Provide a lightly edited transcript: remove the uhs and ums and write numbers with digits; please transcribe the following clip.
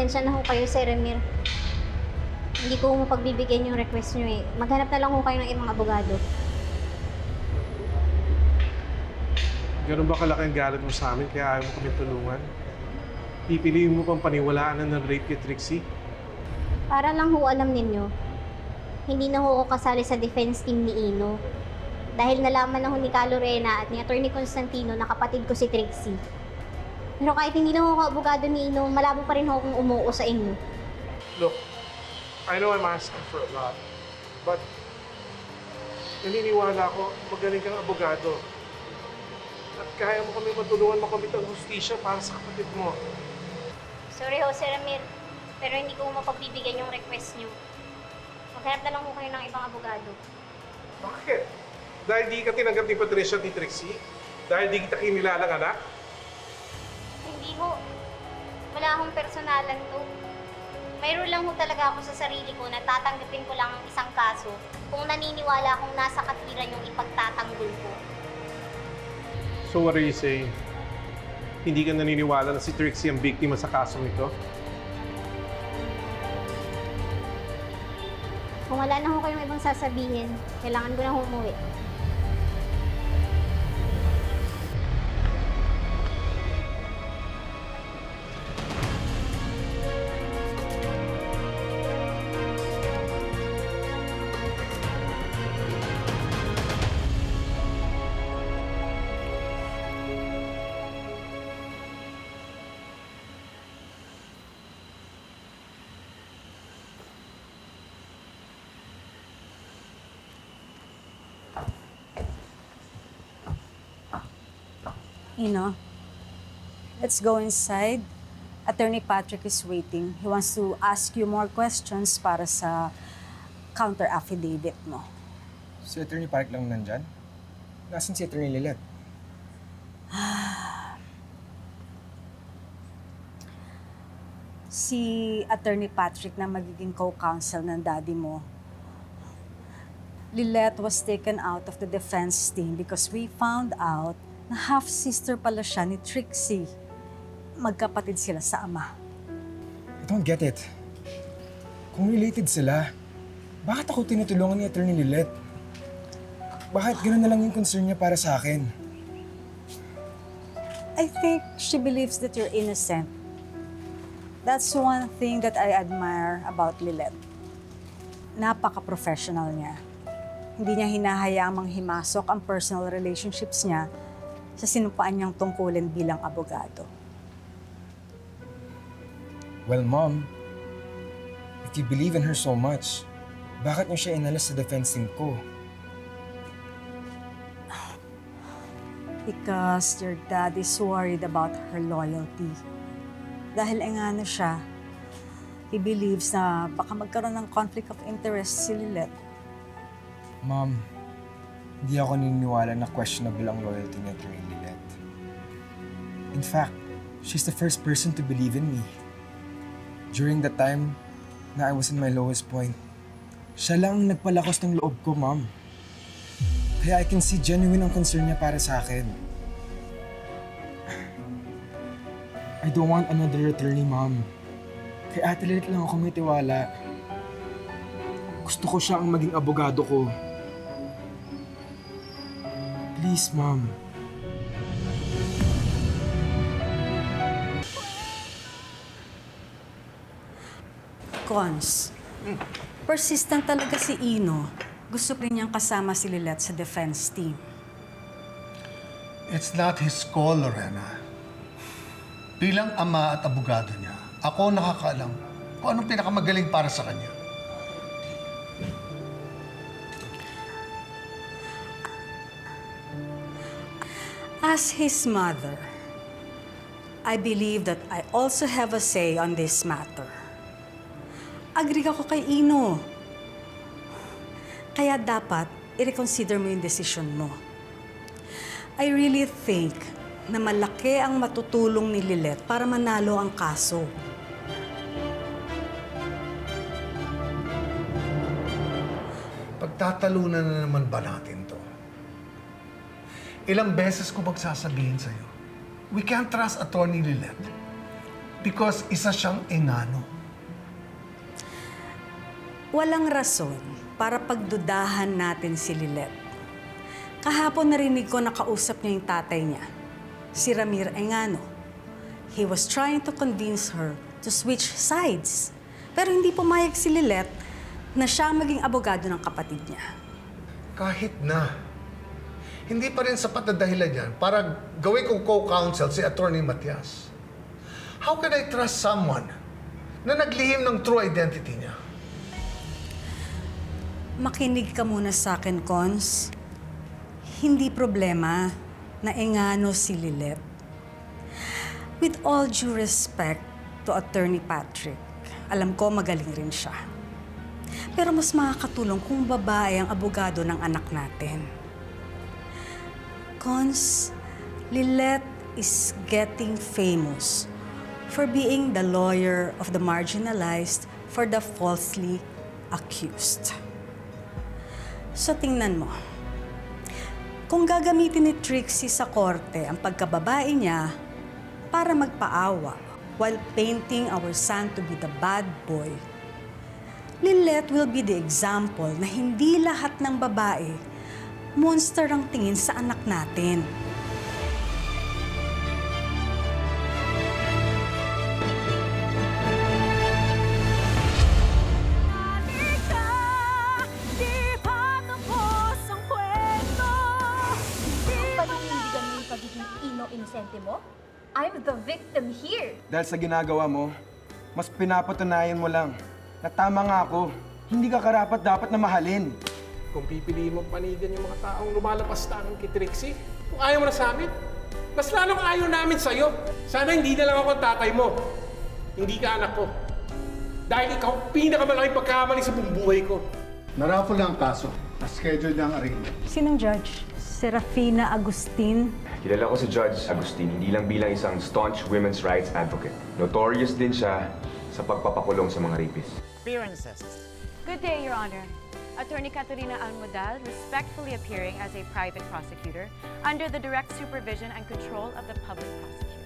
pasensya na ho kayo, Sir Ramir. Hindi ko mapagbibigyan yung request nyo eh. Maghanap na lang ho kayo ng ibang abogado. Ganun ba kalaki ang galit mo sa amin kaya ayaw mo kami tulungan? Pipiliin mo pang paniwalaan na ng-rape kay Trixie? Para lang ho alam ninyo, hindi na ho ako kasali sa defense team ni Ino. Dahil nalaman na ho ni Ka Lorena at ni Atty. Constantino na kapatid ko si Trixie. Pero kahit hindi na ho ako abogado ni Ino, malabo pa rin ho akong umuo sa inyo. Look, I know I'm asking for a lot, but naniniwala ko magaling kang abogado. At kaya mo kami matulungan makamit ang hustisya para sa kapatid mo. Sorry ho, Sir Ramir, pero hindi ko mapagbibigyan yung request nyo. Maghanap na lang ho kayo ng ibang abogado. Bakit? Dahil di ka tinanggap ni Patricia at ni Trixie? Dahil di kita kinilalang anak? Hindi ho. Wala akong personalan to. Mayroon lang ho talaga ako sa sarili ko na tatanggapin ko lang ang isang kaso kung naniniwala akong nasa katwiran yung ipagtatanggol ko. So what are you saying? Hindi ka naniniwala na si Trixie ang biktima sa kasong ito? Kung wala na ho kayong ibang sasabihin, kailangan ko na ho umuwi. Ino, let's go inside. Attorney Patrick is waiting. He wants to ask you more questions para sa counter affidavit mo. Si Attorney Park lang nandyan? Nasaan si Attorney Lilet? Si Attorney Patrick na magiging co-counsel ng daddy mo. Lilette was taken out of the defense team because we found out na half-sister pala siya ni Trixie. Magkapatid sila sa ama. I don't get it. Kung related sila, bakit ako tinutulungan ni Attorney Lilet? Bakit gano'n na lang yung concern niya para sa akin? I think she believes that you're innocent. That's one thing that I admire about Lilette. Napaka-professional niya. Hindi niya hinahayaang manghimasok ang personal relationships niya sa sinumpaan niyang tungkulin bilang abogado. Well, Mom, if you believe in her so much, bakit niyo siya inalis sa defense team ko? Because your dad is worried about her loyalty. Dahil engano siya, he believes na baka magkaroon ng conflict of interest si Lilette. Mom, hindi ako naniniwala na questionable ang loyalty ni Attorney Lilet. In fact, she's the first person to believe in me. During the time na I was in my lowest point, siya lang ang nagpalakas ng loob ko, Mom. Kaya I can see genuine ang concern niya para sa akin. I don't want another attorney, Mom. Kay Ate Lilet lang ako may tiwala. Gusto ko siya ang maging abogado ko. Please, Mom. Cons, persistent talaga si Ino. Gusto rin niyang kasama si Lilette sa defense team. It's not his call, Lorena. Bilang ama at abogado niya, ako nakakaalam kung anong pinakamagaling para sa kanya. As his mother, I believe that I also have a say on this matter. Agree ako kay Ino. Kaya dapat i-reconsider mo yung decision mo. I really think na malaki ang matutulong ni Lilette para manalo ang kaso. Pagtatalunan na naman ba natin to? Ilang beses ko magsasabihin sa'yo, we can't trust Attorney Lilet because isa siyang engano. Walang rason para pagdudahan natin si Lilet. Kahapon narinig ko na kausap niya yung tatay niya, si Ramir Engano. He was trying to convince her to switch sides. Pero hindi pumayag si Lilet na siya maging abogado ng kapatid niya. Kahit na, hindi pa rin sapat na dahilan yan para gawin kong co-counsel si Attorney Matias. How can I trust someone na naglihim ng true identity niya? Makinig ka muna sa akin, Cons. Hindi problema na Engano si Lilet. With all due respect to Attorney Patrick, alam ko magaling rin siya. Pero mas makakatulong kung babae ang abogado ng anak natin. Cons, Lilet is getting famous for being the lawyer of the marginalized for the falsely accused. So tingnan mo, kung gagamitin ni Trixie sa korte ang pagkababae niya para magpaawa while painting our son to be the bad boy, Lilet will be the example na hindi lahat ng babae monster ang tingin sa anak natin. Panindigan mo yung pagiging inosente mo? I'm the victim here. Dahil sa ginagawa mo, mas pinapatunayan mo lang na tama nga ako. Hindi ka karapat dapat na mahalin. Kung pipiliin mo panigan yung mga taong lumalapas tangan kay Trixie, kung ayaw mo na sa amin, mas lalong ayaw namin sa'yo. Sana hindi na lang ako ang tatay mo. Hindi ka anak ko. Dahil ikaw ang pinakamalaking pagkakamali sa buong buhay ko. Narafol lang ang kaso. Na-schedule niya ang arraignment. Sinong judge? Serafina Agustin? Kilala ko si Judge Agustin hindi lang bilang isang staunch women's rights advocate. Notorious din siya sa pagpapakulong sa mga rapists. Appearances. Good day, Your Honor. Attorney Caterina Almodal, respectfully appearing as a private prosecutor under the direct supervision and control of the public prosecutor.